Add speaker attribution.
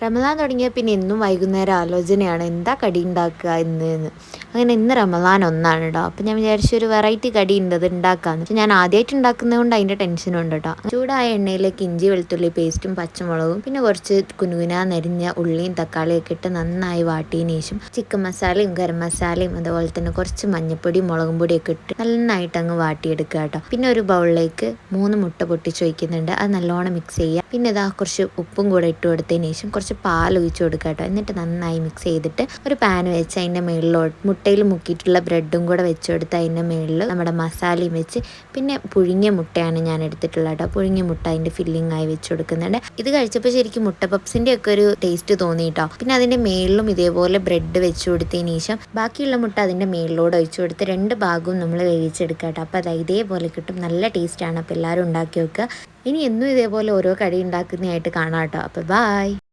Speaker 1: റമദാൻ തുടങ്ങിയ പിന്നെ എന്നും വൈകുന്നേരം ആലോചനയാണ് എന്താ കടി ഉണ്ടാക്കുക എന്ന്. അങ്ങനെ ഇന്ന് റമദാൻ ഒന്നാണ് കേട്ടോ. അപ്പം ഞാൻ വിചാരിച്ചു ഒരു വെറൈറ്റി കടി ഉണ്ട് അത് ഉണ്ടാക്കാമെന്ന്. പക്ഷെ ഞാൻ ആദ്യമായിട്ട് ഉണ്ടാക്കുന്നത് കൊണ്ട് അതിൻ്റെ ടെൻഷനുണ്ട് കേട്ടോ. ചൂടായ എണ്ണയിലേക്ക് ഇഞ്ചി വെളുത്തുള്ളി പേസ്റ്റും പച്ചമുളകും പിന്നെ കുറച്ച് കുനുകുനാ നരിഞ്ഞ ഉള്ളിയും തക്കാളിയും ഒക്കെ ഇട്ട് നന്നായി വാട്ടിയതിന് ശേഷം ചിക്കൻ മസാലയും ഗരം മസാലയും അതുപോലെ തന്നെ കുറച്ച് മഞ്ഞപ്പൊടിയും മുളകും പൊടിയൊക്കെ ഇട്ട് നന്നായിട്ട് അങ്ങ് വാട്ടിയെടുക്കുക കേട്ടോ. പിന്നെ ഒരു ബൗളിലേക്ക് 3 മുട്ട പൊട്ടിച്ച് വയ്ക്കുന്നുണ്ട്. അത് നല്ലോണം മിക്സ് ചെയ്യുക. പിന്നെ ഇതാ കുറച്ച് ഉപ്പും കൂടെ ഇട്ട് കൊടുത്തതിന് ശേഷം കുറച്ച് പാൽ ഒഴിച്ച് കൊടുക്കുക കേട്ടോ. എന്നിട്ട് നന്നായി മിക്സ് ചെയ്തിട്ട് ഒരു പാൻ വെച്ച് അതിൻ്റെ മുകളിലോട്ട് മുട്ടയിൽ മുക്കിയിട്ടുള്ള ബ്രെഡും കൂടെ വെച്ച് കൊടുത്ത് അതിൻ്റെ മുകളിൽ നമ്മുടെ മസാലയും വെച്ച് പിന്നെ പുഴുങ്ങിയ മുട്ടയാണ് ഞാൻ എടുത്തിട്ടുള്ളത് കേട്ടോ. പുഴുങ്ങിയ മുട്ട അതിൻ്റെ ഫില്ലിംഗ് ആയി വെച്ച് കൊടുക്കുന്നുണ്ട്. ഇത് കഴിച്ചപ്പോൾ ശരിക്കും മുട്ട പപ്സിൻ്റെ ഒക്കെ ഒരു ടേസ്റ്റ് തോന്നി കേട്ടോ. പിന്നെ അതിൻ്റെ മുകളിലും ഇതേപോലെ ബ്രെഡ് വെച്ച് കൊടുത്തതിന് ശേഷം ബാക്കിയുള്ള മുട്ട അതിൻ്റെ മുകളിലൂടെ ഒഴിച്ച് കൊടുത്ത് 2 ഭാഗവും നമ്മൾ വേവിച്ചെടുക്കുക കേട്ടോ. അപ്പോൾ അത് ഇതേപോലെ കിട്ടും. നല്ല ടേസ്റ്റാണ്. അപ്പോൾ എല്ലാവരും ഉണ്ടാക്കി വെക്കുക. ഇനി എന്നും ഇതേപോലെ ഓരോ കടി ഉണ്ടാക്കുന്നതായിട്ട് കാണാം കേട്ടോ. അപ്പോൾ ബായ്.